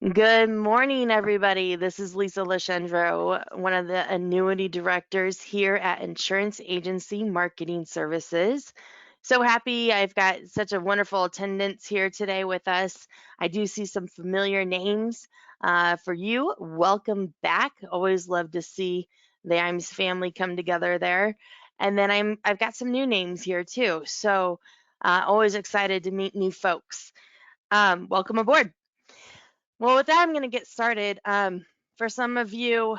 Good morning, everybody. This is Lisa Lashendro, one of the annuity directors here at Insurance Agency Marketing Services. So happy I've got such a wonderful attendance here today with us. I do see some familiar names for you. Welcome back. Always love to see the IAMS family come together there. And then I've got some new names here too. So always excited to meet new folks. Welcome aboard. Well, with that, I'm going to get started. For some of you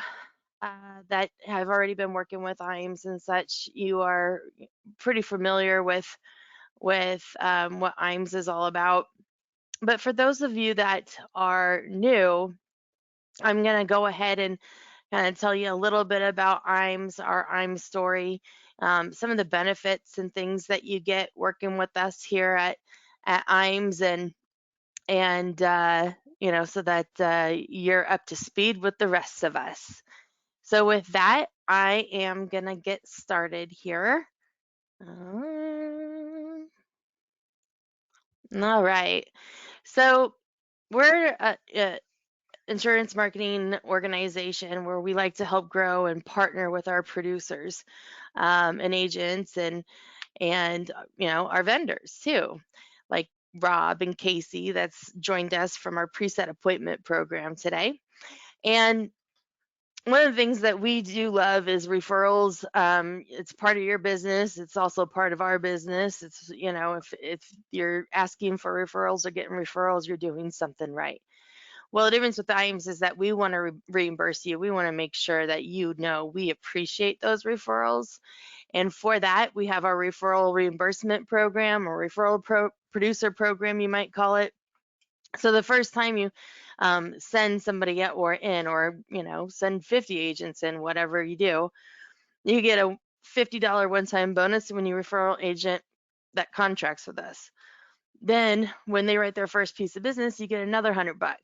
that have already been working with IAMS and such, you are pretty familiar with what IAMS is all about. But for those of you that are new, I'm going to go ahead and kind of tell you a little bit about IAMS, our IAMS story, some of the benefits and things that you get working with us here at IAMS, and so that you're up to speed with the rest of us. So with that, I am gonna get started here. All right. So we're a insurance marketing organization where we like to help grow and partner with our producers and agents and our vendors too, like Rob and Casey that's joined us from our preset appointment program today. And one of the things that we do love is referrals. It's part of your business. It's also part of our business. If you're asking for referrals or getting referrals, you're doing something right. Well, the difference with the IAMS is that we want to reimburse you. We want to make sure that we appreciate those referrals. And for that, we have our referral reimbursement program or producer program, you might call it. So the first time you send somebody out or in, or send 50 agents in, whatever you do, you get a $50 one-time bonus when you referral agent that contracts with us. Then when they write their first piece of business, you get another $100.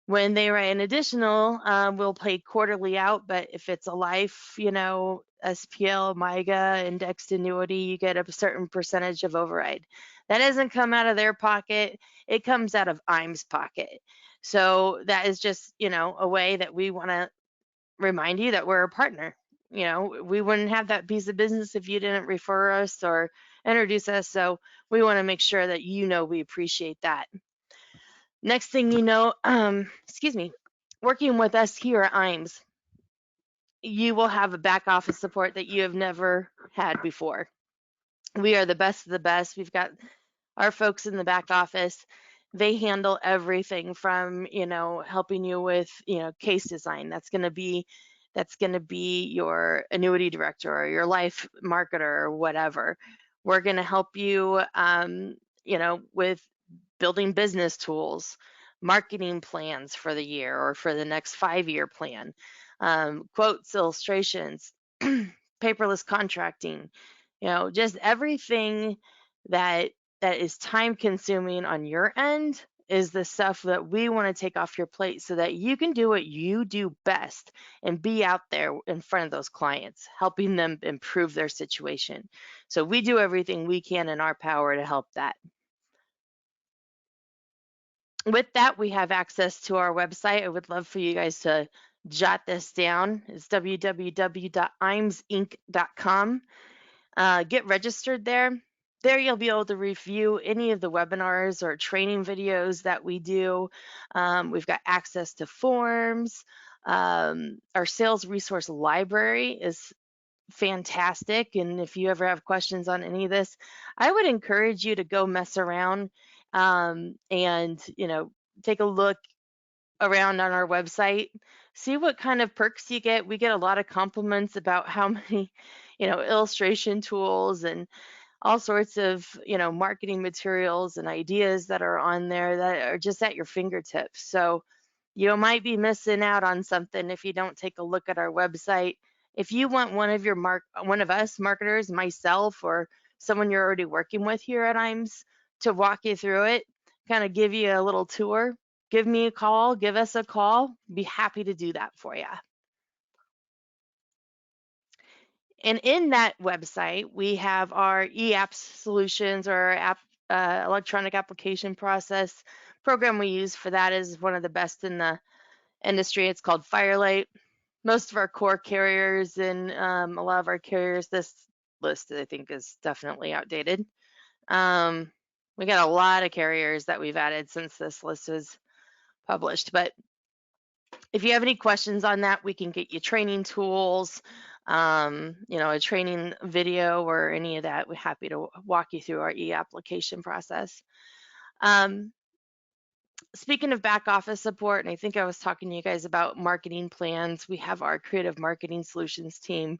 When they write an additional, we'll pay quarterly out, but if it's a life, SPL, MIGA, indexed annuity, you get a certain percentage of override. That doesn't come out of their pocket, it comes out of IAMS' pocket. So that is just a way that we want to remind you that we're a partner. We wouldn't have that piece of business if you didn't refer us or introduce us. So we want to make sure that we appreciate that. Next thing you know, excuse me, working with us here at IAMS, you will have a back office support that you have never had before. We are the best of the best. We've got our folks in the back office. They handle everything from helping you with case design. That's going to be your annuity director or your life marketer or whatever. We're going to help you with building business tools, marketing plans for the year or for the next 5-year plan, quotes, illustrations, paperless contracting, just everything that that is time consuming on your end is the stuff that we want to take off your plate so that you can do what you do best and be out there in front of those clients, helping them improve their situation. So we do everything we can in our power to help that. With that, we have access to our website. I would love for you guys to jot this down. It's www.imsinc.com. Get registered there. There you'll be able to review any of the webinars or training videos that we do. We've got access to forms. Our sales resource library is fantastic. And if you ever have questions on any of this, I would encourage you to go mess around and take a look around on our website, see what kind of perks you get. We get a lot of compliments about how many illustration tools and all sorts of marketing materials and ideas that are on there that are just at your fingertips. So you might be missing out on something if you don't take a look at our website. If you want one of us marketers, myself, or someone you're already working with here at IAMS to walk you through it, kind of give you a little tour, give me a call, give us a call. Be happy to do that for you. And in that website, we have our e-apps solutions or our app electronic application process. Program we use for that is one of the best in the industry. It's called Firelight. Most of our core carriers and a lot of our carriers, this list I think is definitely outdated. Um, we got a lot of carriers that we've added since this list was published. But if you have any questions on that, we can get you training tools, a training video or any of that. We're happy to walk you through our e-application process. Speaking of back office support, and I think I was talking to you guys about marketing plans, we have our creative marketing solutions team.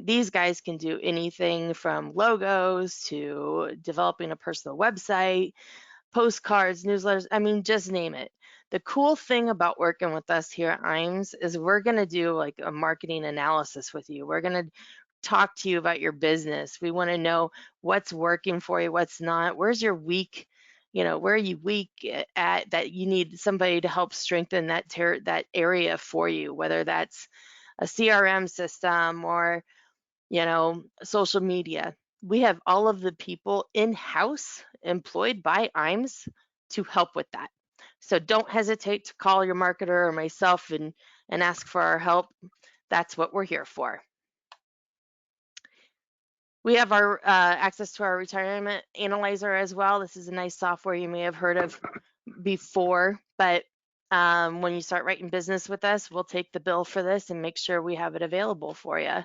These guys can do anything from logos to developing a personal website, postcards, newsletters. I mean, just name it. The cool thing about working with us here at IAMS is we're going to do like a marketing analysis with you. We're going to talk to you about your business. We want to know what's working for you, what's not. Where's your weak, where are you weak at that you need somebody to help strengthen that area for you, whether that's a CRM system or social media. We have all of the people in-house employed by IAMS to help with that. So don't hesitate to call your marketer or myself and ask for our help. That's what we're here for. We have our access to our retirement analyzer as well. This is a nice software you may have heard of before, but when you start writing business with us, we'll take the bill for this and make sure we have it available for you.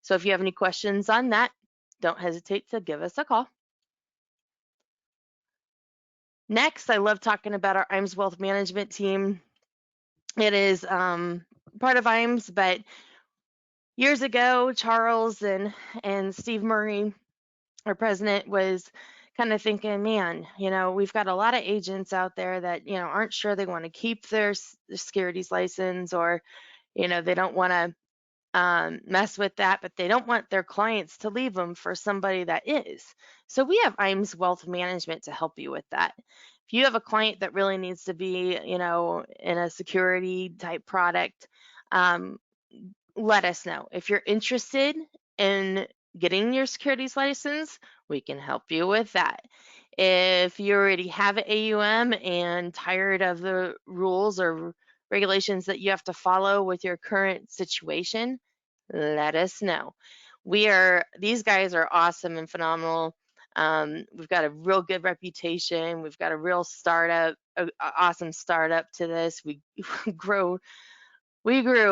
So if you have any questions on that, don't hesitate to give us a call. Next, I love talking about our IAMS Wealth Management team. It is part of IAMS, but years ago, Charles and Steve Murray, our president, was kind of thinking, man, we've got a lot of agents out there that, aren't sure they want to keep their securities license, or, they don't want to mess with that, but they don't want their clients to leave them for somebody that is. So we have IAMS Wealth Management to help you with that. If you have a client that really needs to be, in a security type product, let us know. If you're interested in getting your securities license, we can help you with that. If you already have an AUM and tired of the rules or regulations that you have to follow with your current situation, let us know. These guys are awesome and phenomenal. We've got a real good reputation. We've got a real awesome startup to this. We grew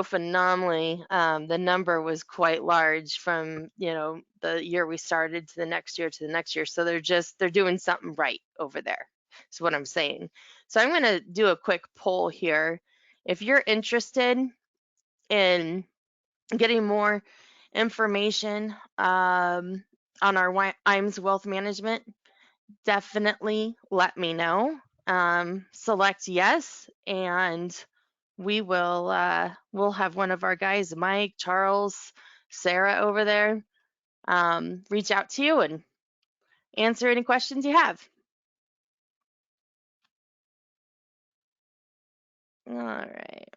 phenomenally. The number was quite large from, the year we started to the next year to the next year. So they're doing something right over there. Is what I'm saying. So I'm going to do a quick poll here. If you're interested in getting more information on our IAMS Wealth Management, definitely let me know. Select yes, and we'll have one of our guys, Mike, Charles, Sarah over there, reach out to you and answer any questions you have. All right.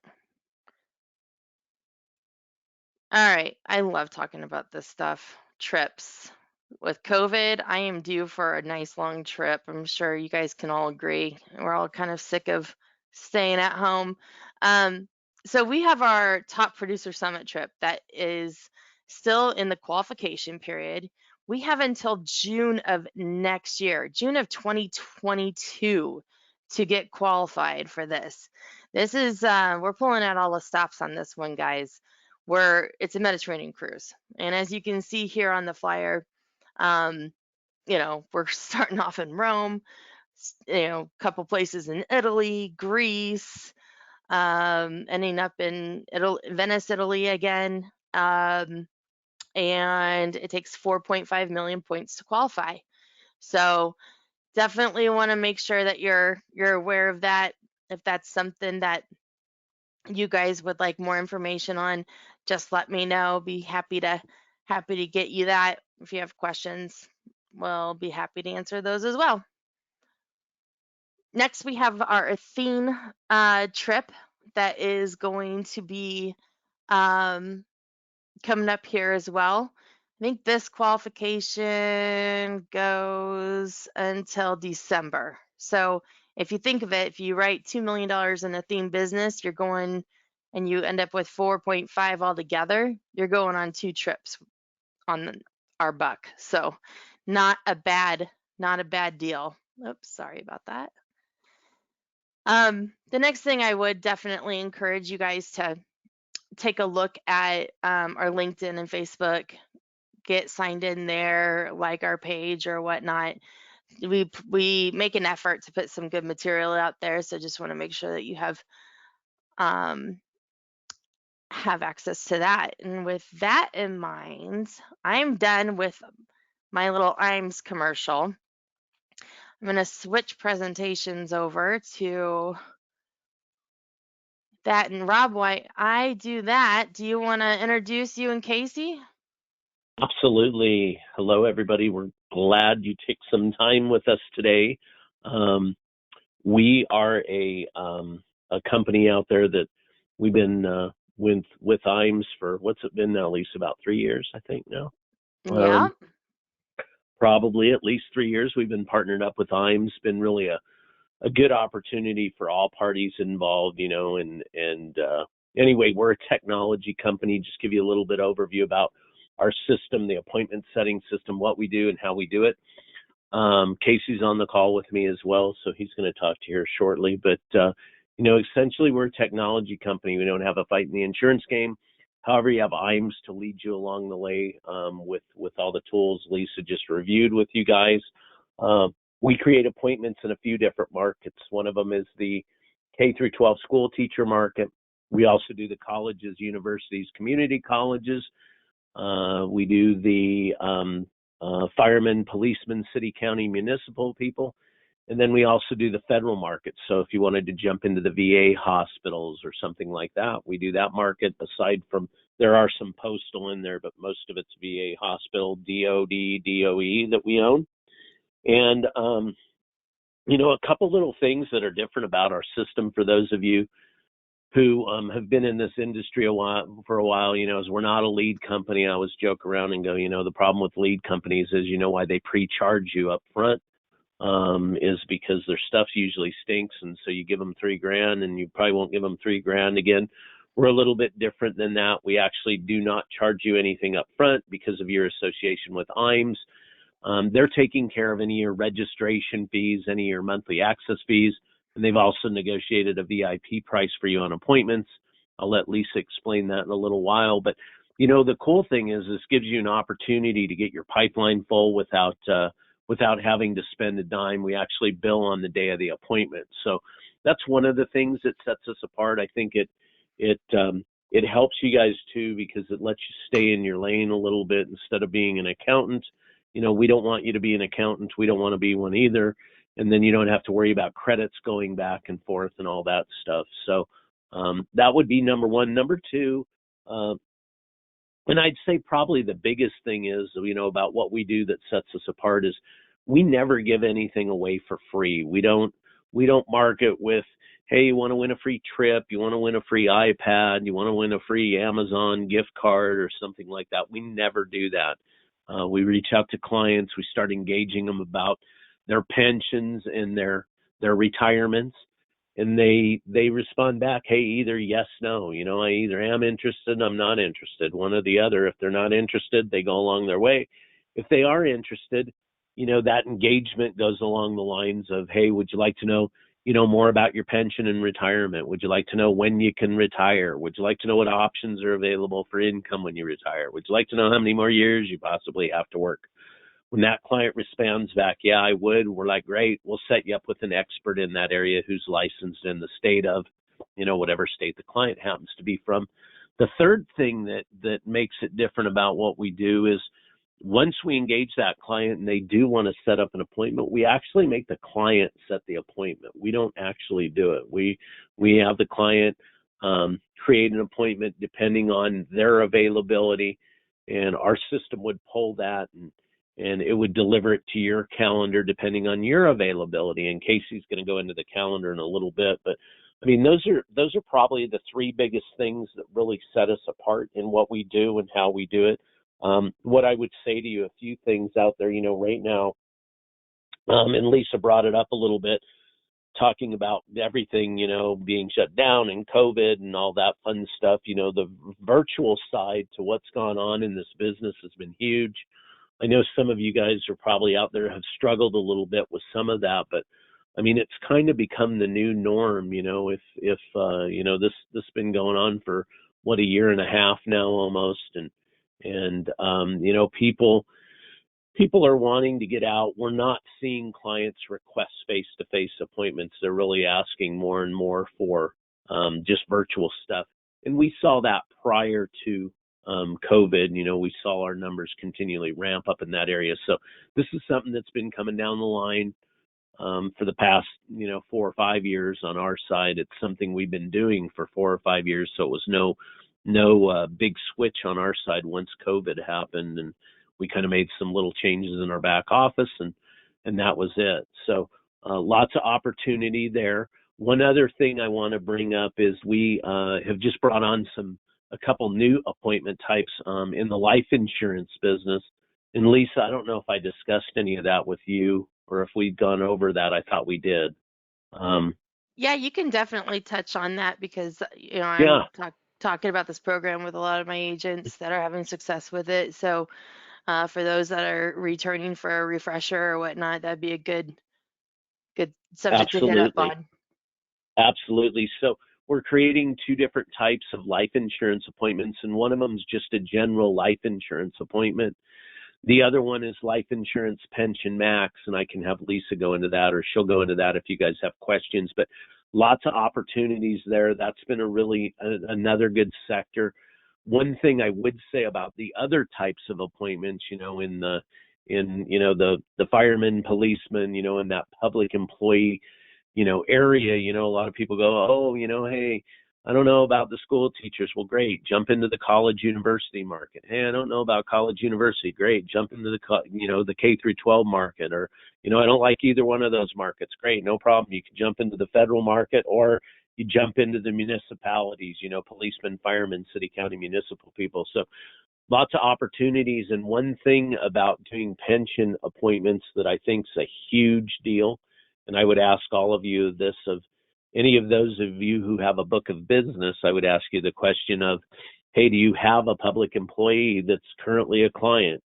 All right. I love talking about this stuff. Trips. With COVID, I am due for a nice long trip. I'm sure you guys can all agree. We're all kind of sick of staying at home. So we have our top producer summit trip that is still in the qualification period. We have until June of next year, June of 2022, to get qualified for this. This is we're pulling out all the stops on this one, guys. It's a Mediterranean cruise, and as you can see here on the flyer, um, we're starting off in Rome, a couple places in Italy, Greece, ending up in Venice, Italy again. And it takes 4.5 million points to qualify. So definitely want to make sure that you're aware of that. If that's something that you guys would like more information on, just let me know. Be happy to get you that. If you have questions, we'll be happy to answer those as well. Next, we have our Athene trip that is going to be coming up here as well. think this qualification goes until December. So if you think of it, if you write $2 million in a theme business, you're going and you end up with 4.5 altogether, you're going on 2 trips on our buck. So not a bad deal. Oops, sorry about that. The next thing I would definitely encourage you guys to take a look at our LinkedIn and Facebook, get signed in there, like our page or whatnot. We make an effort to put some good material out there, so just want to make sure that you have access to that. And with that in mind, I'm done with my little IAMS commercial. I'm going to switch presentations over to that. And Rob, while I do that, do you want to introduce you and Casey? Absolutely. Hello, everybody. We're glad you take some time with us today. We are a company out there that we've been with IAMS for, what's it been now, Lisa? About 3 years, I think now. Yeah. Probably at least 3 years we've been partnered up with IAMS. Been really a good opportunity for all parties involved, and anyway, we're a technology company. Just give you a little bit overview about our system, the appointment setting system, what we do and how we do it. Casey's on the call with me as well, so he's going to talk to you here shortly. But, essentially we're a technology company. We don't have a fight in the insurance game. However, you have IAMS to lead you along the way with all the tools Lisa just reviewed with you guys. We create appointments in a few different markets. One of them is the K through 12 school teacher market. We also do the colleges, universities, community colleges. We do the firemen, policemen, city, county, municipal people. And then we also do the federal market. So if you wanted to jump into the VA hospitals or something like that, we do that market. Aside from, there are some postal in there, but most of it's VA hospital, DOD, DOE that we own. And, a couple little things that are different about our system for those of you who have been in this industry for a while, is we're not a lead company. I always joke around and go, the problem with lead companies is, why they pre-charge you up front is because their stuff usually stinks. And so you give them $3,000 and you probably won't give them $3,000 again. We're a little bit different than that. We actually do not charge you anything up front because of your association with IAMS. They're taking care of any of your registration fees, any of your monthly access fees, and they've also negotiated a VIP price for you on appointments. I'll let Lisa explain that in a little while. But, the cool thing is this gives you an opportunity to get your pipeline full without having to spend a dime. We actually bill on the day of the appointment. So that's one of the things that sets us apart. I think it helps you guys too, because it lets you stay in your lane a little bit instead of being an accountant. We don't want you to be an accountant. We don't want to be one either. And then you don't have to worry about credits going back and forth and all that stuff. So that would be number one. Number two, and I'd say probably the biggest thing is, about what we do that sets us apart is we never give anything away for free. We don't market with, hey, you want to win a free trip, you want to win a free iPad, you want to win a free Amazon gift card or something like that. We never do that. We reach out to clients. We start engaging them about their pensions and their retirements, and they respond back, hey, either yes, no. I either am interested, I'm not interested, one or the other. If they're not interested, they go along their way. If they are interested, that engagement goes along the lines of, hey, would you like to know, more about your pension and retirement? Would you like to know when you can retire? Would you like to know what options are available for income when you retire? Would you like to know how many more years you possibly have to work? When that client responds back, yeah, I would, we're like, great, we'll set you up with an expert in that area who's licensed in the state of, whatever state the client happens to be from. The third thing that makes it different about what we do is once we engage that client and they do want to set up an appointment, we actually make the client set the appointment. We don't actually do it. We have the client create an appointment depending on their availability, and our system would pull that and it would deliver it to your calendar depending on your availability. And Casey's going to go into the calendar in a little bit, but I mean, those are probably the three biggest things that really set us apart in what we do and how we do it. What I would say to you, a few things out there, right now, and Lisa brought it up a little bit, talking about everything, being shut down and COVID and all that fun stuff. The virtual side to what's gone on in this business has been huge. I know some of you guys are probably out there have struggled a little bit with some of that, but I mean, it's kind of become the new norm. If this been going on for what, a year and a half now almost, and people are wanting to get out. We're not seeing clients request face-to-face appointments. They're really asking more and more for just virtual stuff. And we saw that prior to COVID. We saw our numbers continually ramp up in that area. So this is something that's been coming down the line for the past, 4 or 5 years on our side. It's something we've been doing for 4 or 5 years. So it was no big switch on our side once COVID happened, and we kind of made some little changes in our back office, and that was it. So lots of opportunity there. One other thing I want to bring up is we have just brought on a couple new appointment types in the life insurance business. And Lisa, I don't know if I discussed any of that with you or if we'd gone over that. I thought we did. Um, Yeah, you can definitely touch on that because, yeah, I'm talking about this program with a lot of my agents that are having success with it. So, for those that are returning for a refresher or whatnot, that'd be a good subject to hit up absolutely. on. Absolutely. So we're creating two different types of life insurance appointments, and one of them is just a general life insurance appointment. The other one is life insurance pension max, and I can have Lisa go into that, or she'll go into that if you guys have questions. But lots of opportunities there. That's been another good sector. One thing I would say about the other types of appointments, in the firemen, policemen, in that public employee area, a lot of people go, oh, hey, I don't know about the school teachers. Well, great. Jump into the college university market. Hey, I don't know about college university. Great. Jump into the K through 12 market, or, I don't like either one of those markets. Great. No problem. You can jump into the federal market, or you jump into the municipalities, policemen, firemen, city, county, municipal people. So lots of opportunities. And one thing about doing pension appointments that I think is a huge deal, and I would ask all of you this, of any of those of you who have a book of business, I would ask you the question of, hey, do you have a public employee that's currently a client?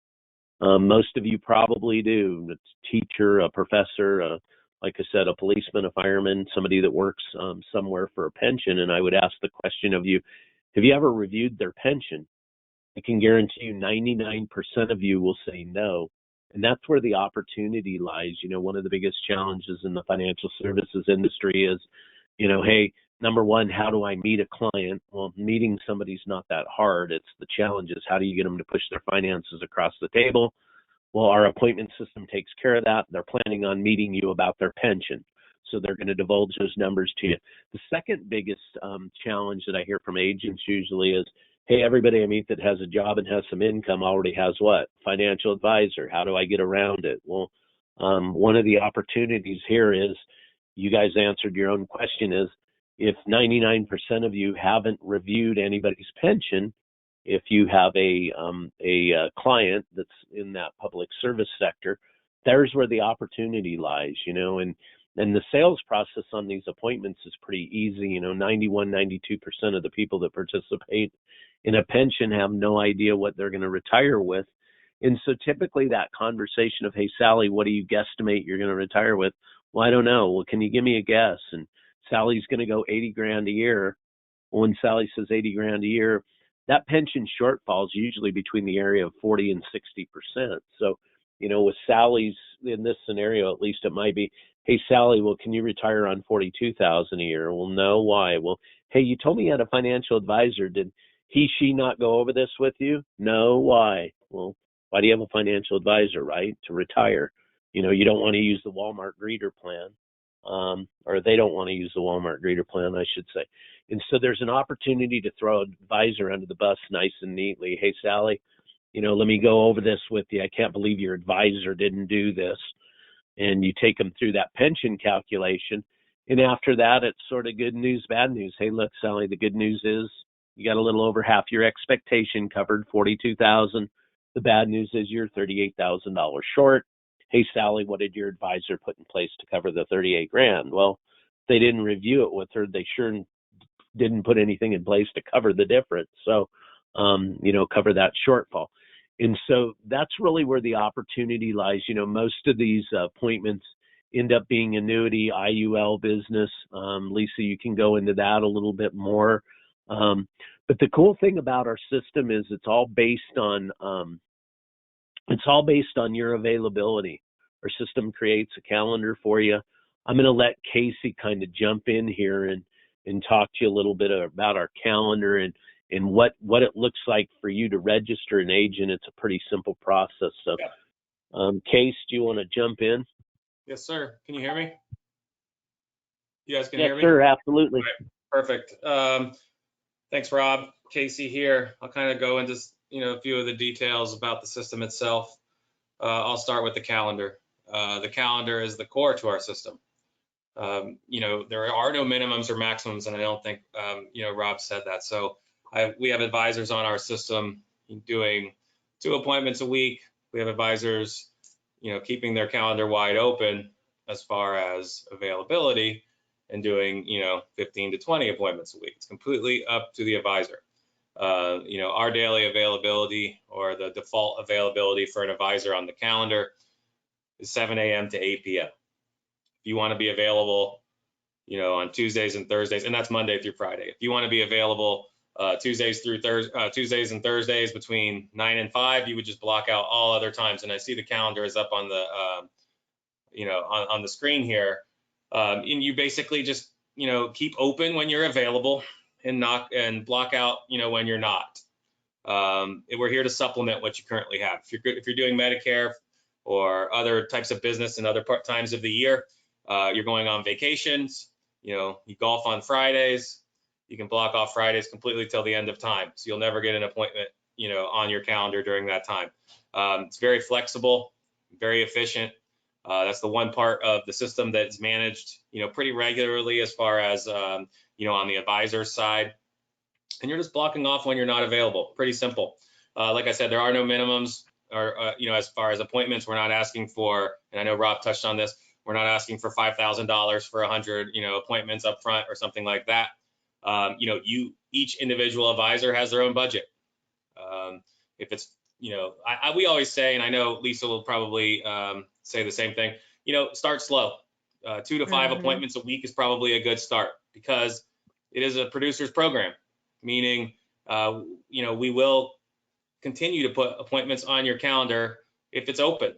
Most of you probably do. It's a teacher, a professor, like I said, a policeman, a fireman, somebody that works somewhere for a pension. And I would ask the question of you, have you ever reviewed their pension? I can guarantee you 99% of you will say no. And that's where the opportunity lies. One of the biggest challenges in the financial services industry is, hey, number one, how do I meet a client? Well, meeting somebody's not that hard. It's the challenge is, how do you get them to push their finances across the table? Well, our appointment system takes care of that. They're planning on meeting you about their pension. So they're going to divulge those numbers to you. The second biggest challenge that I hear from agents usually is, hey, everybody I meet that has a job and has some income already has what? Financial advisor. How do I get around it? Well, one of the opportunities here is, you guys answered your own question, is if 99% of you haven't reviewed anybody's pension, if you have a client that's in that public service sector, there's where the opportunity lies, and the sales process on these appointments is pretty easy. 91, 92% of the people that participate in a pension have no idea what they're going to retire with. And so typically that conversation of, hey, Sally, what do you guesstimate you're going to retire with? Well, I don't know. Well, can you give me a guess? And Sally's going to go 80 grand a year. When Sally says 80 grand a year, that pension shortfall is usually between the area of 40 and 60%. So, with Sally's, in this scenario, at least it might be, hey, Sally, well, can you retire on 42,000 a year? Well, no, why? Well, hey, you told me you had a financial advisor. Did she not go over this with you? No, why? Well, why do you have a financial advisor, right? To retire. You don't want to use the Walmart greeter plan, or they don't want to use the Walmart greeter plan, I should say. And so there's an opportunity to throw an advisor under the bus nice and neatly. Hey, Sally, let me go over this with you. I can't believe your advisor didn't do this. And you take them through that pension calculation. And after that, it's sort of good news, bad news. Hey, look, Sally, the good news is you got a little over half your expectation covered, 42,000. The bad news is you're $38,000 short. Hey, Sally, what did your advisor put in place to cover the 38 grand? Well, they didn't review it with her. They sure didn't put anything in place to cover the difference. So, cover that shortfall. And so that's really where the opportunity lies. Most of these appointments end up being annuity, IUL business. Lisa, you can go into that a little bit more. But the cool thing about our system is it's all based on your availability. Our system creates a calendar for you. I'm going to let Casey kind of jump in here and talk to you a little bit about our calendar and what it looks like for you to register an agent. It's a pretty simple process. So, Yeah. Case, do you want to jump in? Yes, sir. Can you hear me? You guys can Yes, hear me? sir. Absolutely. Right. Perfect. Thanks, Rob. Casey here. I'll kind of go into a few of the details about the system itself. I'll start with the calendar. The calendar is the core to our system. There are no minimums or maximums, and I don't think Rob said that. So we have advisors on our system doing 2 appointments a week. We have advisors, keeping their calendar wide open as far as availability and doing 15 to 20 appointments a week. It's completely up to the advisor. Our daily availability, or the default availability for an advisor on the calendar, is 7 a.m. to 8 p.m. If you want to be available, on Tuesdays and Thursdays, and that's Monday through Friday. If you want to be available Tuesdays and Thursdays between 9 and 5, you would just block out all other times. And I see the calendar is up on the on the screen here. And you basically just keep open when you're available and block out when you're not. We're here to supplement what you currently have. If you're doing Medicare or other types of business in other times of the year, you're going on vacations, you golf on Fridays, you can block off Fridays completely till the end of time. So you'll never get an appointment, on your calendar during that time. It's very flexible, very efficient. That's the one part of the system that's managed, pretty regularly as far as, on the advisor side. And you're just blocking off when you're not available. Pretty simple. Like I said, there are no minimums, or as far as appointments, we're not asking for, and I know Rob touched on this, we're not asking for $5,000 for 100 appointments up front or something like that. Each individual advisor has their own budget. If it's we always say, and I know Lisa will probably say the same thing, start slow. 2 to 5 appointments a week is probably a good start, because it is a producer's program, meaning we will continue to put appointments on your calendar if it's open.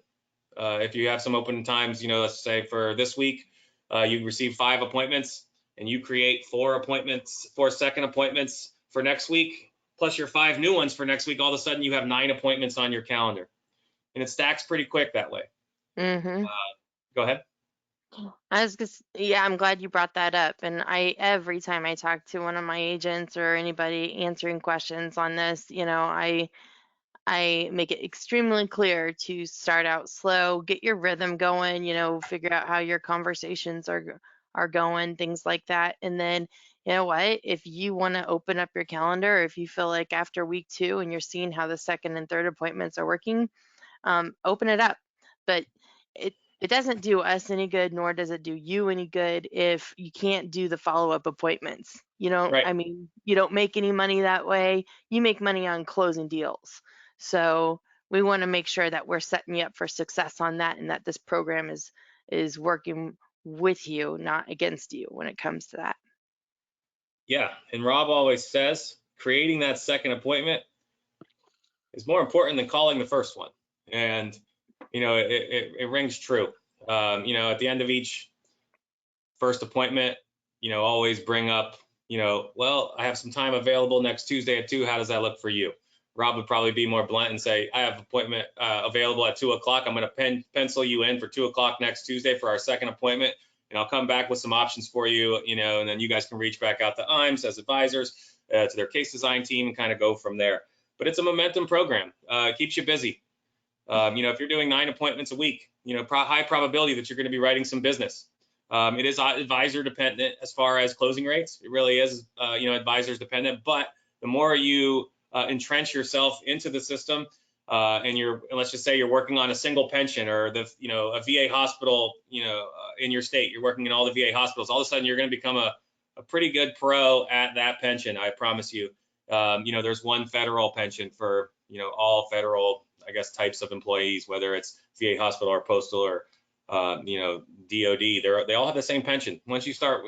If you have some open times, let's say for this week, you receive 5 appointments and you create 4 second appointments for next week, plus your 5 new ones for next week, all of a sudden you have 9 appointments on your calendar. And it stacks pretty quick that way. Go ahead. Yeah, I'm glad you brought that up. And every time I talk to one of my agents or anybody answering questions on this, I make it extremely clear to start out slow, get your rhythm going, figure out how your conversations are going, things like that. And then, you know what, if you want to open up your calendar, if you feel like after week 2 and you're seeing how the second and third appointments are working, open it up. But it doesn't do us any good, nor does it do you any good if you can't do the follow-up appointments. Right. I mean, you don't make any money that way. You make money on closing deals. So we want to make sure that we're setting you up for success on that, and that this program is working with you, not against you when it comes to that. Yeah. And Rob always says creating that second appointment is more important than calling the first one. And, it rings true. At the end of each first appointment, always bring up, well, I have some time available next Tuesday at 2. How does that look for you? Rob would probably be more blunt and say, I have appointment available at 2 o'clock. I'm going to pencil you in for 2 o'clock next Tuesday for our second appointment. And I'll come back with some options for you, and then you guys can reach back out to IAMS as advisors, to their case design team, and kind of go from there. But it's a momentum program. It keeps you busy. If you're doing 9 appointments a week, high probability that you're going to be writing some business. It is advisor dependent as far as closing rates. It really is, advisors dependent. But the more you entrench yourself into the system, and let's just say you're working on a single pension, or a VA hospital, in your state, you're working in all the VA hospitals, all of a sudden you're going to become a pretty good pro at that pension. I promise you. There's one federal pension for, all federal, I guess, types of employees, whether it's VA hospital or postal or, DOD, they all have the same pension. Once you start,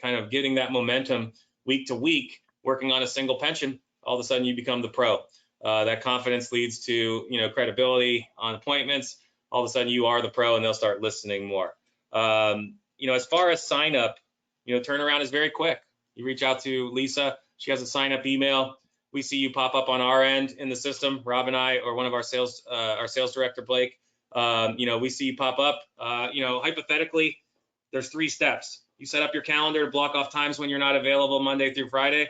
kind of getting that momentum week to week, working on a single pension, all of a sudden you become the pro. That confidence leads to, credibility on appointments. All of a sudden you are the pro, and they'll start listening more. As far as sign up, turnaround is very quick. You reach out to Lisa. She has a sign up email. We see you pop up on our end in the system, Rob and I, or one of our sales director, Blake. We see you pop up. Hypothetically, there's 3 steps. You set up your calendar to block off times when you're not available Monday through Friday.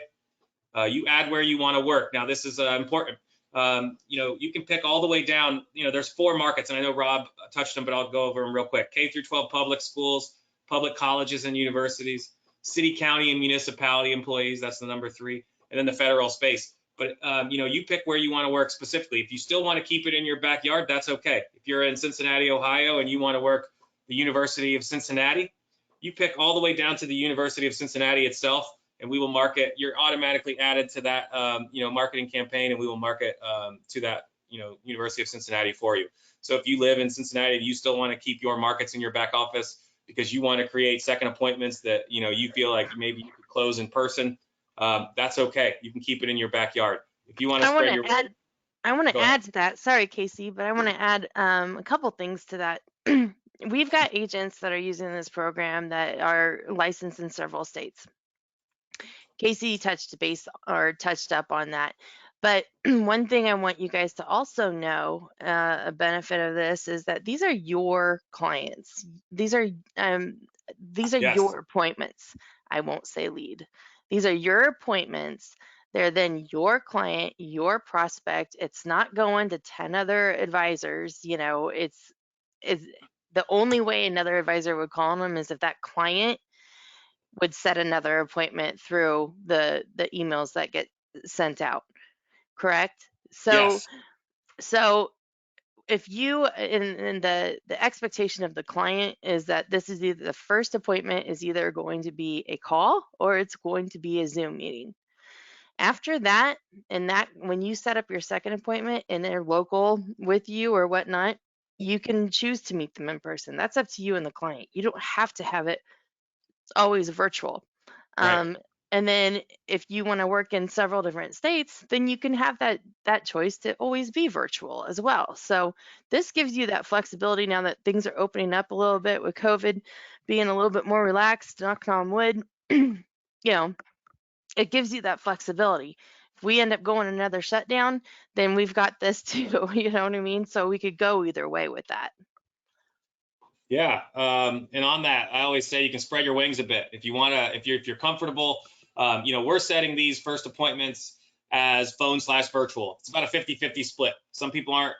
You add where you want to work. Now, this is important. You can pick all the way down. There's 4 markets, and I know Rob touched them, but I'll go over them real quick. K through 12 public schools, public colleges and universities, city, county, and municipality employees. That's the number 3, and then the federal space. But you pick where you want to work specifically. If you still want to keep it in your backyard, that's okay. If you're in Cincinnati, Ohio, and you want to work the University of Cincinnati, you pick all the way down to the University of Cincinnati itself, and we will market. You're automatically added to that, marketing campaign, and we will market to that, University of Cincinnati for you. So if you live in Cincinnati and you still want to keep your markets in your back office because you want to create second appointments that, you feel like maybe you could close in person, that's okay. You can keep it in your backyard. If you want to spread your, I want to add to that. Sorry, Casey, but I want to add a couple things to that. We've got agents that are using this program that are licensed in several states. Casey touched up on that. But one thing I want you guys to also know, a benefit of this is that these are your clients. These are yes, your appointments. I won't say lead. These are your appointments. They're then your client, your prospect. It's not going to 10 other advisors. It's the only way another advisor would call them is if that client would set another appointment through the emails that get sent out. Correct? So yes, if you and the expectation of the client is that this is either the first appointment is either going to be a call or it's going to be a Zoom meeting. After that, and that when you set up your second appointment and they're local with you or whatnot, you can choose to meet them in person. That's up to you and the client. You don't have to have it always virtual. right. And then if you want to work in several different states, then you can have that choice to always be virtual as well. So this gives you that flexibility now that things are opening up a little bit with COVID being a little bit more relaxed, knock on wood, it gives you that flexibility. If we end up going another shutdown, then we've got this too, you know what I mean? So we could go either way with that. Yeah, and on that, I always say you can spread your wings a bit if you want to. If you're comfortable, we're setting these first appointments as phone/virtual. It's about a 50-50 split. Some people aren't,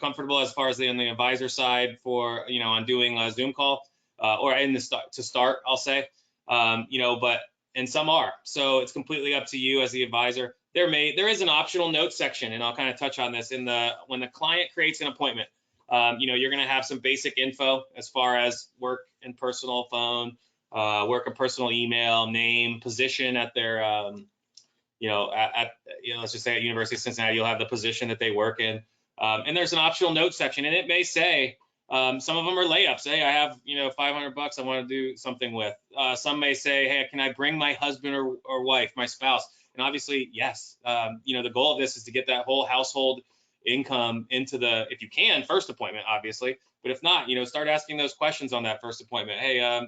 comfortable as far as on the advisor side for, on doing a Zoom call or to start, I'll say, and some are. So it's completely up to you as the advisor. There is an optional notes section, and I'll kind of touch on this when the client creates an appointment. You're going to have some basic info as far as work and personal phone, work and personal email, name, position at their, let's just say at University of Cincinnati, you'll have the position that they work in. And there's an optional notes section, and it may say, some of them are layups. Hey, I have, $500 I want to do something with. Some may say, hey, can I bring my husband or wife, my spouse? And obviously, yes. The goal of this is to get that whole household income into if you can, first appointment, obviously. But if not, start asking those questions on that first appointment. Hey,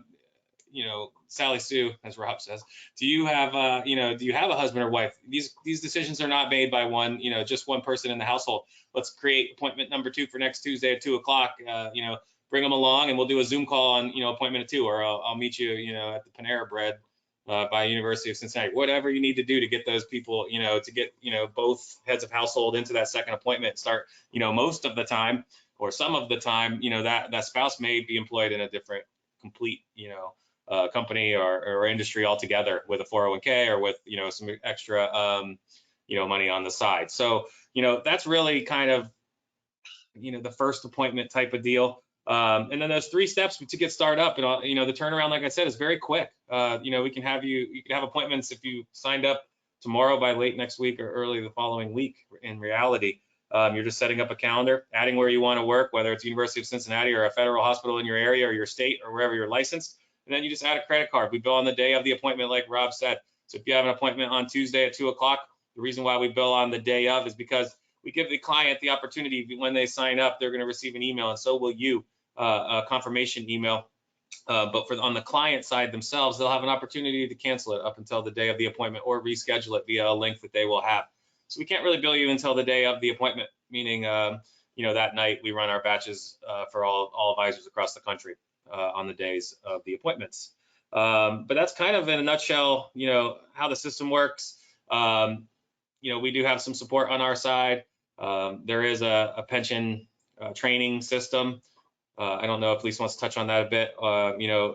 Sally Sue, as Rob says, do you have a husband or wife? These decisions are not made by just one person in the household. Let's create appointment number 2 for next Tuesday at 2:00. Bring them along, and we'll do a Zoom call on, appointment at 2, or I'll meet you, at the Panera Bread by University of Cincinnati. Whatever you need to do to get those people, to get, both heads of household into that second appointment. Start, most of the time or some of the time, that spouse may be employed in a different complete, company or industry altogether with a 401k or with, some extra, money on the side. So, that's really kind of, the first appointment type of deal. And then those 3 steps to get started up, and the turnaround, like I said, is very quick. We can have you can have appointments if you signed up tomorrow by late next week or early the following week. In reality, you're just setting up a calendar, adding where you want to work, whether it's University of Cincinnati or a federal hospital in your area or your state or wherever you're licensed. And then you just add a credit card. We bill on the day of the appointment, like Rob said. So if you have an appointment on Tuesday at 2 o'clock, the reason why we bill on the day of is because we give the client the opportunity, when they sign up, they're going to receive an email, and so will you, a confirmation email. But on the client side themselves, they'll have an opportunity to cancel it up until the day of the appointment or reschedule it via a link that they will have. So we can't really bill you until the day of the appointment, meaning, that night we run our batches for all advisors across the country on the days of the appointments. But that's kind of in a nutshell, how the system works. We do have some support on our side. There is a pension training system. I don't know if Lisa wants to touch on that a bit.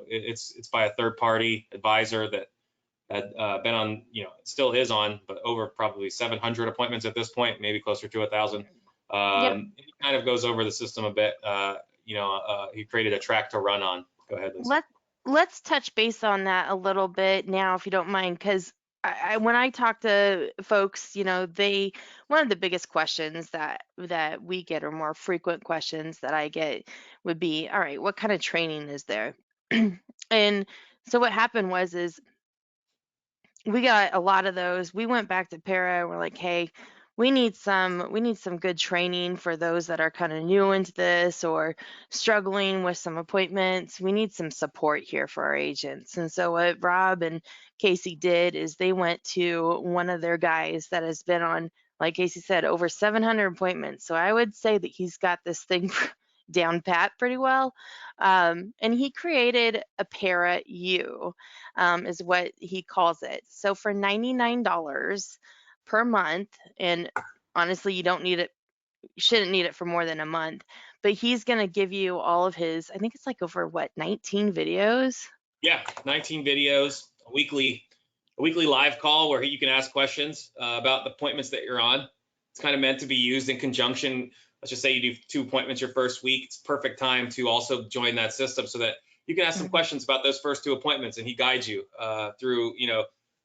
It's by a third-party advisor that had been on, still is on, but over probably 700 appointments at this point, maybe closer to 1,000. Yep. He kind of goes over the system a bit. He created a track to run on. Go ahead, Lisa. Let's touch base on that a little bit now, if you don't mind, because when I talk to folks, one of the biggest questions that we get, or more frequent questions that I get, would be, all right, what kind of training is there? And so what happened is we got a lot of those. We went back to Para and we're like, hey, we need some good training for those that are kind of new into this or struggling with some appointments. We need some support here for our agents. And so what Rob and Casey did is they went to one of their guys that has been on, like Casey said, over 700 appointments. So I would say that he's got this thing down pat pretty well. And he created a Para U, is what he calls it. So for $99 per month, and honestly, you shouldn't need it for more than a month, but he's going to give you all of his, I think it's like over 19 videos. Yeah, 19 videos, a weekly live call where you can ask questions about the appointments that you're on. It's kind of meant to be used in conjunction. Let's just say you do 2 appointments your first week. It's perfect time to also join that system so that you can ask some Mhm. questions about those first 2 appointments, and he guides you through,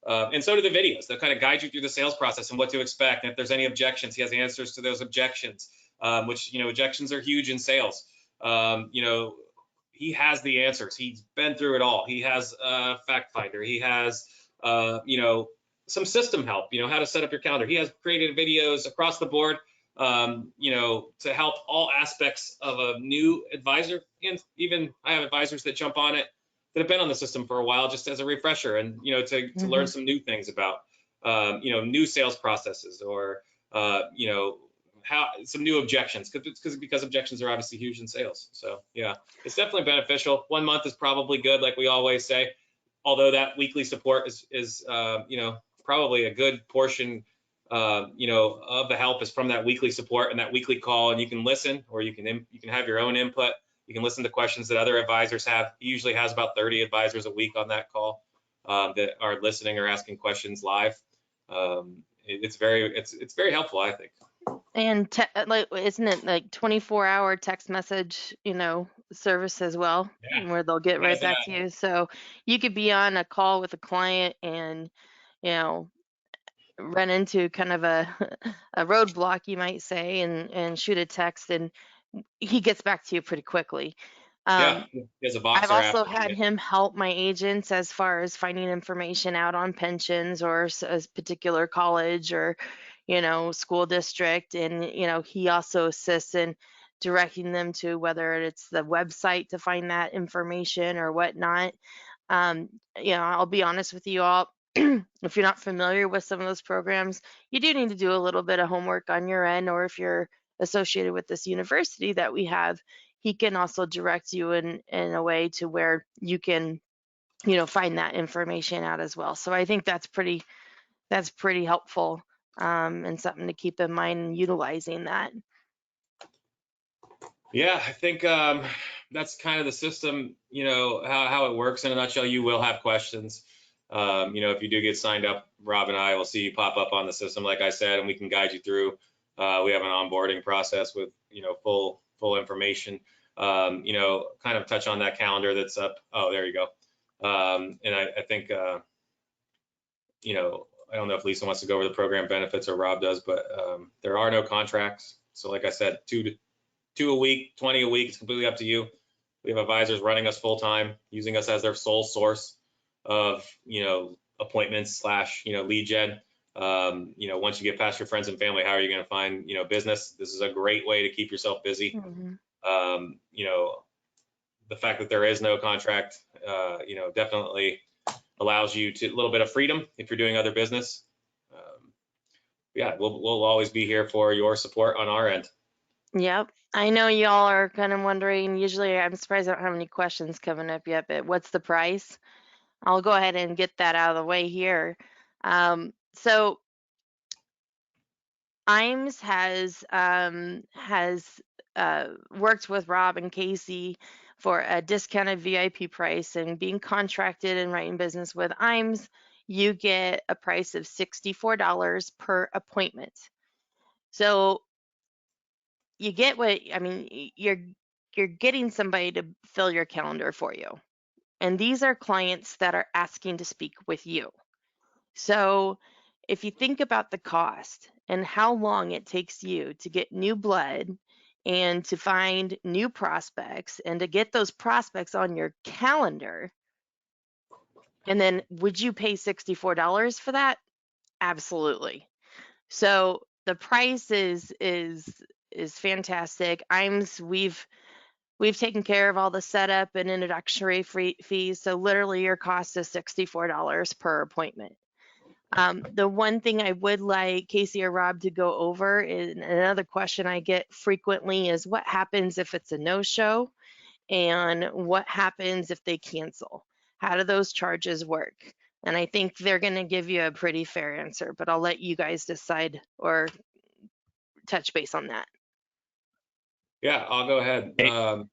and so do the videos. They'll kind of guide you through the sales process and what to expect. And if there's any objections, he has answers to those objections, which, objections are huge in sales. He has the answers. He's been through it all. He has a fact finder. He has, some system help, how to set up your calendar. He has created videos across the board, to help all aspects of a new advisor. And even I have advisors that jump on it that have been on the system for a while, just as a refresher, and, to learn Mhm. some new things about, new sales processes, or, how some new objections, because objections are obviously huge in sales. So yeah, it's definitely beneficial. 1 month is probably good, like we always say, although that weekly support is probably a good portion, of the help is from that weekly support and that weekly call. And you can listen, or you can have your own input. You can listen to questions that other advisors have. He usually has about 30 advisors a week on that call that are listening or asking questions live. It's very helpful, I think. And like, isn't it like 24-hour text message, service as well, Yeah, where they'll get has right back to you? So you could be on a call with a client and, you know, run into kind of a a roadblock, you might say, and shoot a text, and he gets back to you pretty quickly. Yeah, Um, he has a I've Voxer app. also had him help my agents as far as finding information out on pensions or a particular college or, school district. And, he also assists in directing them to whether it's the website to find that information or whatnot. Um, I'll be honest with you all. If you're not familiar with some of those programs, you do need to do a little bit of homework on your end, or if you're associated with this university that we have, he can also direct you in a way to where you can, find that information out as well. So I think that's pretty helpful, and something to keep in mind in utilizing that. Yeah, I think that's kind of the system, how it works in a nutshell. You will have questions. If you do get signed up, Rob and I will see you pop up on the system, like I said, and we can guide you through. We have an onboarding process with, full information. Kind of touch on that calendar that's up. Oh, there you go. And I think, I don't know if Lisa wants to go over the program benefits or Rob does, but there are no contracts. So like I said, two a week, 20 a week, it's completely up to you. We have advisors running us full time, using us as their sole source of, appointments slash, lead gen. Once you get past your friends and family, how are you going to find, business? This is a great way to keep yourself busy. Mhm. The fact that there is no contract, definitely allows you to a little bit of freedom if you're doing other business. Yeah, we'll always be here for your support on our end. Yep. I know y'all are kind of wondering. Usually, I'm surprised I don't have any questions coming up yet, but what's the price? I'll go ahead and get that out of the way here. So IAMS has worked with Rob and Casey for a discounted VIP price, and being contracted and writing business with IAMS, you get a price of $64 per appointment. So you get what I mean. You're getting somebody to fill your calendar for you, and these are clients that are asking to speak with you. So if you think about the cost and how long it takes you to get new blood and to find new prospects and to get those prospects on your calendar, and then would you pay $64 for that? Absolutely. So the price is fantastic. We've taken care of all the setup and introductory fees. So literally your cost is $64 per appointment. The one thing I would like Casey or Rob to go over is another question I get frequently is what happens if it's a no-show and what happens if they cancel? How do those charges work? And I think they're going to give you a pretty fair answer, but I'll let you guys decide or touch base on that. Yeah, I'll go ahead. Go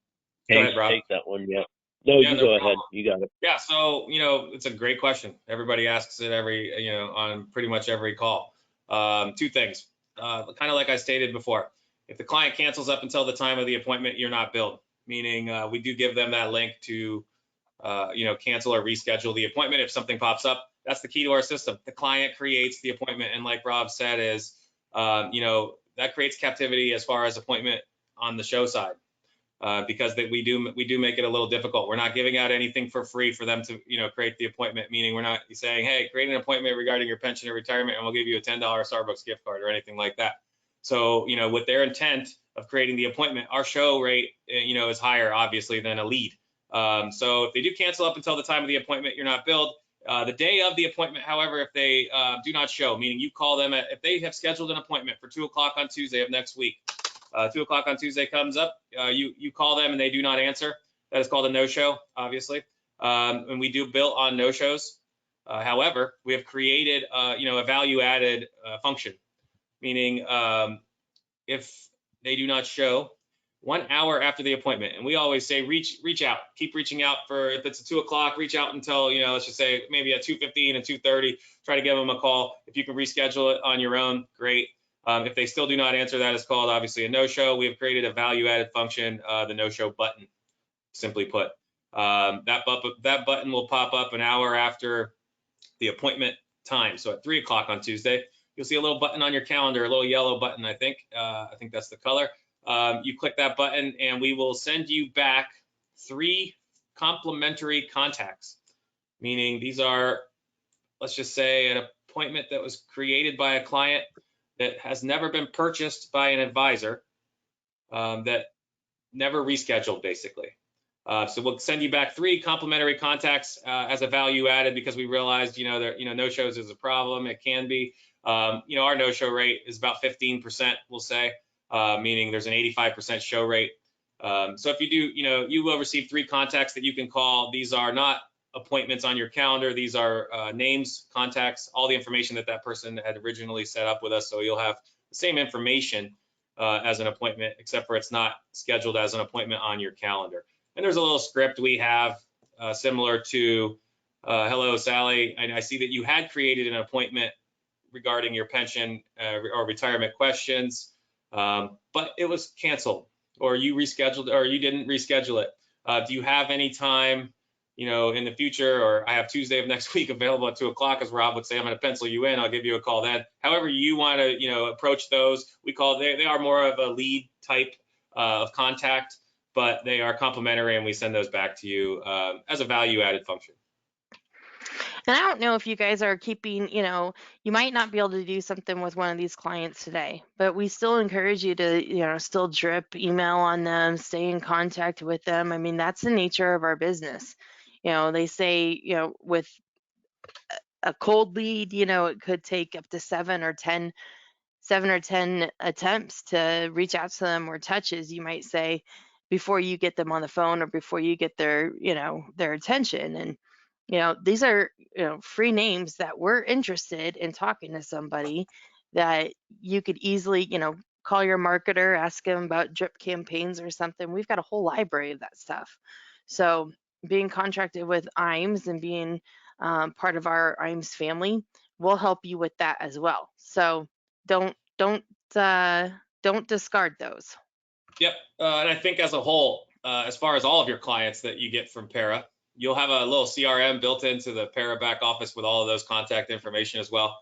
Hey, ahead, Rob. take that one. Yeah. No, Yeah, you no go problem. ahead. You got it. Yeah, so it's a great question. Everybody asks it on pretty much every call. Two things, kind of like I stated before. If the client cancels up until the time of the appointment, you're not billed. Meaning, we do give them that link to, cancel or reschedule the appointment if something pops up. That's the key to our system. The client creates the appointment, and like Rob said, that creates captivity as far as appointment on the show side. Because we do make it a little difficult. We're not giving out anything for free for them to create the appointment. Meaning we're not saying, hey, create an appointment regarding your pension or retirement, and we'll give you a $10 Starbucks gift card or anything like that. So with their intent of creating the appointment, our show rate is higher obviously than a lead. So if they do cancel up until the time of the appointment, you're not billed. The day of the appointment, however, if they do not show, meaning you call them if they have scheduled an appointment for 2 o'clock on Tuesday of next week. 2 o'clock on Tuesday comes up, you call them and they do not answer. That is called a no-show, obviously. And we do bill on no-shows. However, we have created, a value-added function, meaning if they do not show 1 hour after the appointment, and we always say reach out, keep reaching out for if it's a 2 o'clock, reach out until let's just say maybe at 2:15 and 2:30. Try to give them a call. If you can reschedule it on your own, great. If they still do not answer, that is called obviously a no-show. We have created a value-added function, the no-show button, simply put. That button will pop up an hour after the appointment time. So at 3 o'clock on Tuesday, you'll see a little button on your calendar, a little yellow button, I think. I think that's the color. You click that button and we will send you back 3 complimentary contacts, meaning these are, let's just say, an appointment that was created by a client that has never been purchased by an advisor, that never rescheduled, basically. So we'll send you back 3 complimentary contacts as a value added because we realized, no shows is a problem. It can be. Our no show rate is about 15%, we'll say, meaning there's an 85% show rate. So if you do, you will receive 3 contacts that you can call. These are not appointments on your calendar. These are names, contacts, all the information that person had originally set up with us. So you'll have the same information as an appointment, except for it's not scheduled as an appointment on your calendar. And there's a little script we have similar to Hello, Sally. I see that you had created an appointment regarding your pension or retirement questions, but it was canceled, or you rescheduled, or you didn't reschedule it. Do you have any time, in the future, or I have Tuesday of next week available at 2 o'clock, as Rob would say, I'm going to pencil you in. I'll give you a call then. However you want to, approach those, they are more of a lead type of contact, but they are complimentary, and we send those back to you as a value added function. And I don't know if you guys are keeping, you might not be able to do something with one of these clients today, but we still encourage you to, still drip email on them, stay in contact with them. I mean, that's the nature of our business. They say, with a cold lead, it could take up to 7 or 10 attempts to reach out to them, or touches, you might say, before you get them on the phone or before you get their attention. And these are free names that we're interested in talking to somebody, that you could easily call your marketer, ask them about drip campaigns or something. We've got a whole library of that stuff. So being contracted with IAMS and being part of our IAMS family will help you with that as well. So don't don't uh, don't discard those. Yep. And I think as a whole, as far as all of your clients that you get from Para, you'll have a little CRM built into the Para back office with all of those contact information as well.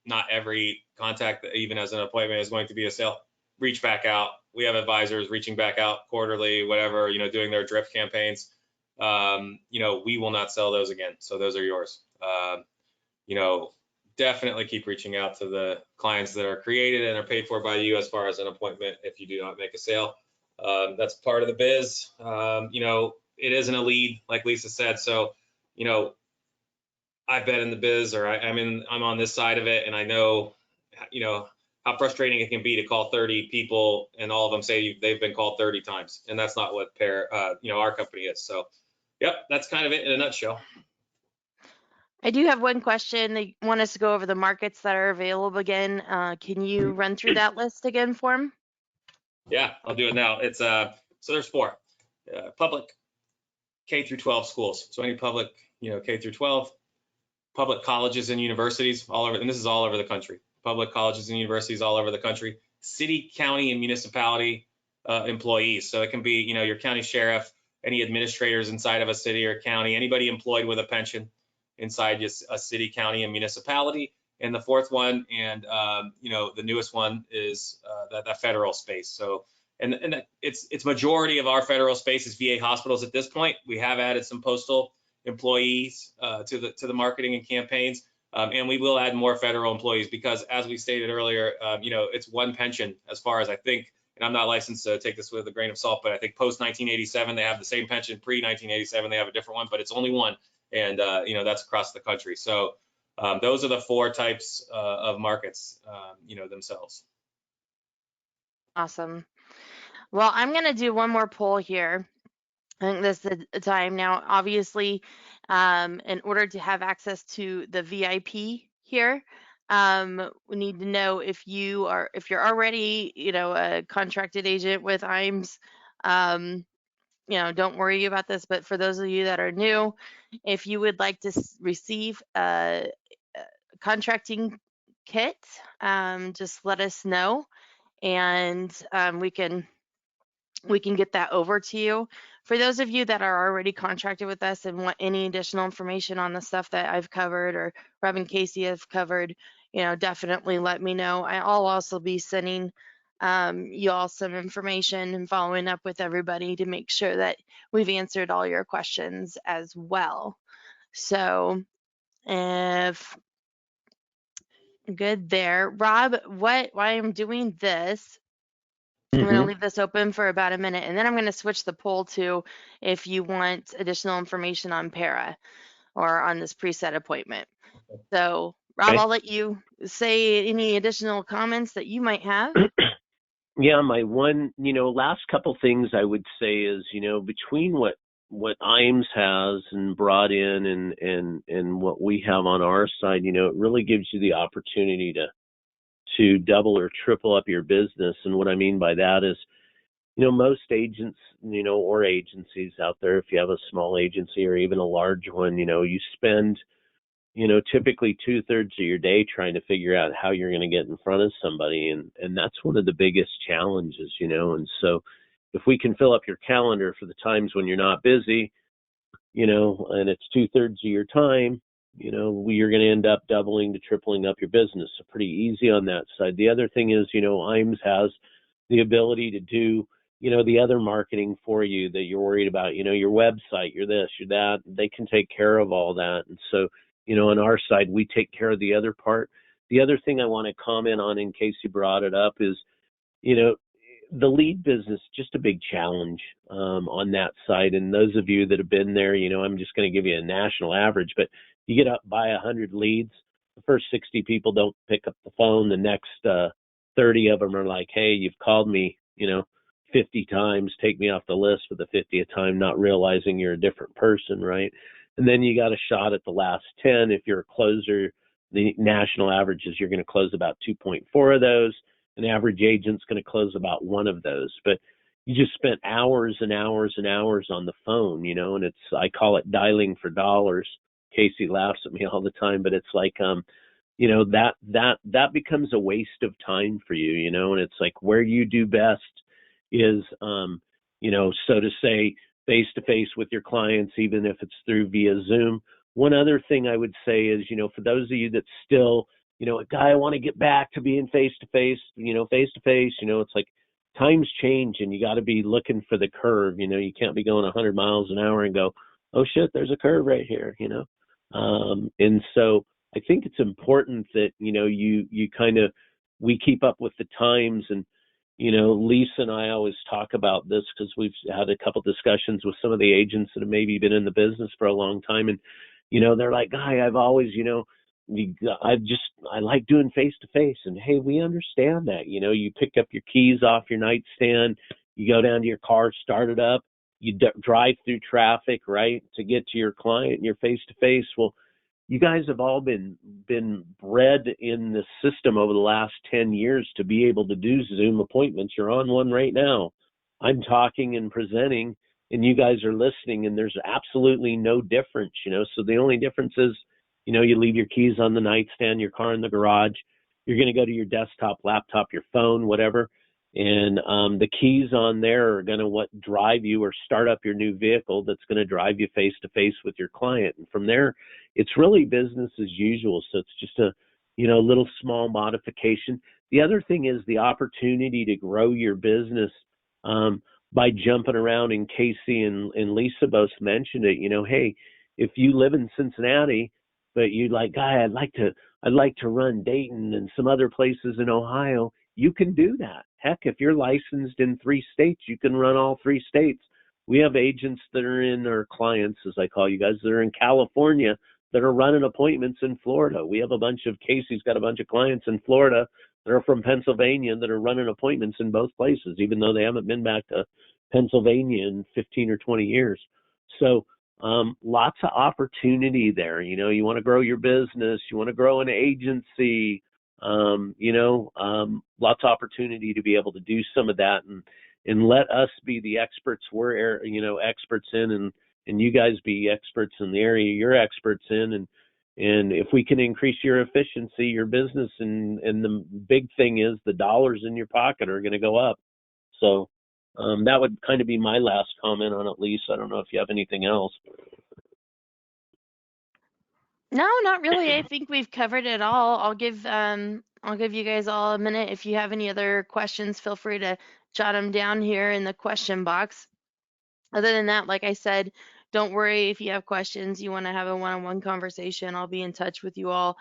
Not every contact, even as an appointment, is going to be a sale. Reach back out. We have advisors reaching back out quarterly, whatever, doing their drip campaigns. We will not sell those again. So those are yours. Definitely keep reaching out to the clients that are created and are paid for by you as far as an appointment if you do not make a sale. That's part of the biz. It isn't a lead, like Lisa said. So, I've been in the biz, or I'm on this side of it, and I know, how frustrating it can be to call 30 people and all of them say they've been called 30 times, and that's not what our company is. So, yep, that's kind of it in a nutshell. I do have one question. They want us to go over the markets that are available again. Can you run through that list again for them? Yeah, I'll do it now. It's so there's 4 public K through 12 schools. So any public, K through 12, public colleges and universities all over, and this is all over the country. Public colleges and universities all over the country. City, county, and municipality employees. So it can be, your county sheriff, any administrators inside of a city or county, anybody employed with a pension inside just a city, county, and municipality. And the 4th one, and the newest one is the federal space. So, and it's majority of our federal space is VA hospitals at this point. We have added some postal employees to the marketing and campaigns, and we will add more federal employees because, as we stated earlier, it's one pension as far as I think. And I'm not licensed to take this with a grain of salt, but I think post 1987 they have the same pension. Pre 1987 they have a different one, but it's only one, and that's across the country. So those are the 4 types of markets, themselves. Awesome. Well, I'm going to do one more poll here. I think this is the time now. Obviously, in order to have access to the VIP here, we need to know if you're already, a contracted agent with IAMS. Don't worry about this, but for those of you that are new, if you would like to receive a contracting kit, just let us know, and we can get that over to you. For those of you that are already contracted with us and want any additional information on the stuff that I've covered or Rob and Casey have covered, definitely let me know. I'll also be sending you all some information and following up with everybody to make sure that we've answered all your questions as well. So if good there, Rob, why I'm doing this, I'm going to leave this open for about a minute, and then I'm going to switch the poll to if you want additional information on Para or on this preset appointment. So, Rob, I'll let you say any additional comments that you might have. Yeah, my one, last couple things I would say is, between what IAMS has and brought in and what we have on our side, it really gives you the opportunity to double or triple up your business. And what I mean by that is most agents, or agencies out there, if you have a small agency or even a large one, you spend, typically 2/3 of your day trying to figure out how you're going to get in front of somebody. And that's one of the biggest challenges, and so if we can fill up your calendar for the times when you're not busy, and it's 2/3 of your time, you're going to end up doubling to tripling up your business. So pretty easy on that side. The other thing is, IAMS has the ability to do, the other marketing for you that you're worried about, your website, your this, your that. They can take care of all that. And so, on our side, we take care of the other part. The other thing I want to comment on, in case you brought it up, is, you know, the lead business, just a big challenge on that side. And those of you that have been there, I'm just going to give you a national average, but you get up by 100 leads. The first 60 people don't pick up the phone. The next 30 of them are like, hey, you've called me, 50 times, take me off the list for the 50th time, not realizing you're a different person, right? And then you got a shot at the last 10. If you're a closer, the national average is you're going to close about 2.4 of those. An average agent's going to close about one of those. But you just spent hours and hours and hours on the phone, and I call it dialing for dollars. Casey laughs at me all the time, but it's like, that becomes a waste of time for you, and it's like where you do best is, so to say, face to face with your clients, even if it's through via Zoom. One other thing I would say is, for those of you that still, a guy, I want to get back to being face to face, it's like times change and you got to be looking for the curve. You can't be going 100 miles an hour and go, oh shit, there's a curve right here, and so I think it's important that, you kind of, we keep up with the times. And, Lisa and I always talk about this because we've had a couple discussions with some of the agents that have maybe been in the business for a long time. And, they're like, Guy, I've always, I like doing face to face. And hey, we understand that. You pick up your keys off your nightstand, you go down to your car, start it up, you drive through traffic, right, to get to your client, and you're face to face. Well, you guys have all been bred in the system over the last 10 years to be able to do Zoom appointments. You're on one right now. I'm talking and presenting, and you guys are listening, and there's absolutely no difference, So the only difference is, you leave your keys on the nightstand, your car in the garage. You're going to go to your desktop, laptop, your phone, whatever. And the keys on there are going to drive you or start up your new vehicle that's going to drive you face to face with your client. And from there, it's really business as usual. So it's just a, little small modification. The other thing is the opportunity to grow your business by jumping around. And Casey and Lisa both mentioned it. Hey, if you live in Cincinnati, but you'd like, Guy, I'd like to run Dayton and some other places in Ohio. You can do that. Heck, if you're licensed in 3 states, you can run all 3 states. We have agents that are in, or clients, as I call you guys, that are in California that are running appointments in Florida. We have Casey's got a bunch of clients in Florida that are from Pennsylvania that are running appointments in both places, even though they haven't been back to Pennsylvania in 15 or 20 years. So lots of opportunity there. You want to grow your business, you want to grow an agency, lots of opportunity to be able to do some of that, and let us be the experts we're, experts in, and you guys be experts in the area you're experts in. And if we can increase your efficiency, your business, and the big thing is the dollars in your pocket are going to go up. So that would kind of be my last comment on it, Lisa. I don't know if you have anything else. No, not really. I think we've covered it all. I'll give you guys all a minute. If you have any other questions, feel free to jot them down here in the question box. Other than that, like I said, don't worry if you have questions, you want to have a one-on-one conversation. I'll be in touch with you all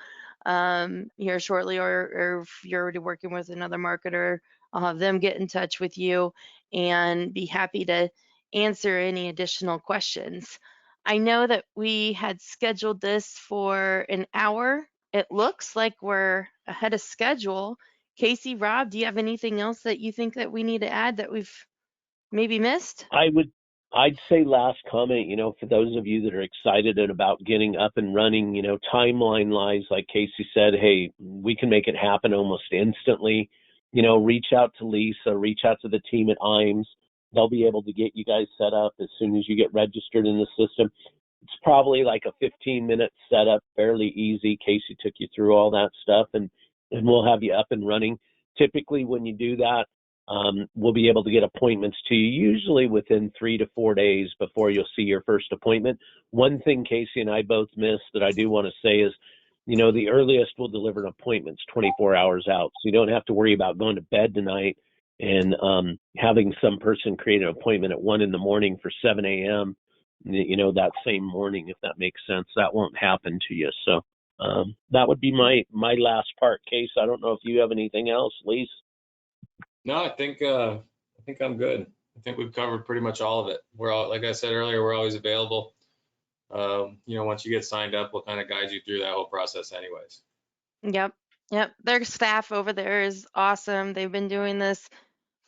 here shortly, or if you're already working with another marketer, I'll have them get in touch with you and be happy to answer any additional questions. I know that we had scheduled this for an hour. It looks like we're ahead of schedule. Casey, Rob, do you have anything else that you think that we need to add that we've maybe missed? I'd say last comment, for those of you that are excited and about getting up and running, timeline lies, like Casey said, hey, we can make it happen almost instantly. Reach out to Lisa, reach out to the team at IAMS. they'll be able to get you guys set up as soon as you get registered in the system. It's probably like a 15-minute setup, fairly easy. Casey took you through all that stuff, and we'll have you up and running. Typically, when you do that, we'll be able to get appointments to you usually within 3 to 4 days before you'll see your first appointment. One thing Casey and I both missed that I do want to say is, the earliest we'll deliver an appointment's 24 hours out. So you don't have to worry about going to bed tonight and having some person create an appointment at 1 in the morning for 7 a.m., that same morning, if that makes sense. That won't happen to you. So that would be my last part. Case, I don't know if you have anything else, Lise. No, I think I'm good. I think we've covered pretty much all of it. Like I said earlier, we're always available. Once you get signed up, we'll kind of guide you through that whole process anyways. Yep. Yep. Their staff over there is awesome. They've been doing this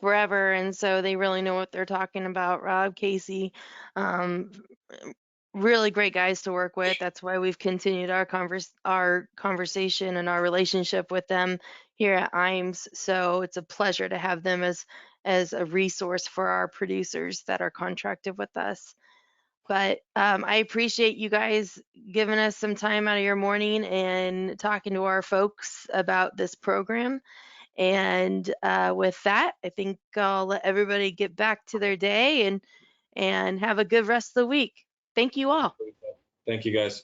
forever, and so they really know what they're talking about. Rob, Casey, um, really great guys to work with. That's why we've continued our conversation and our relationship with them here at IAMS. So it's a pleasure to have them as a resource for our producers that are contracted with us. But I appreciate you guys giving us some time out of your morning and talking to our folks about this program. And with that, I think I'll let everybody get back to their day and have a good rest of the week. Thank you all. Thank you, guys.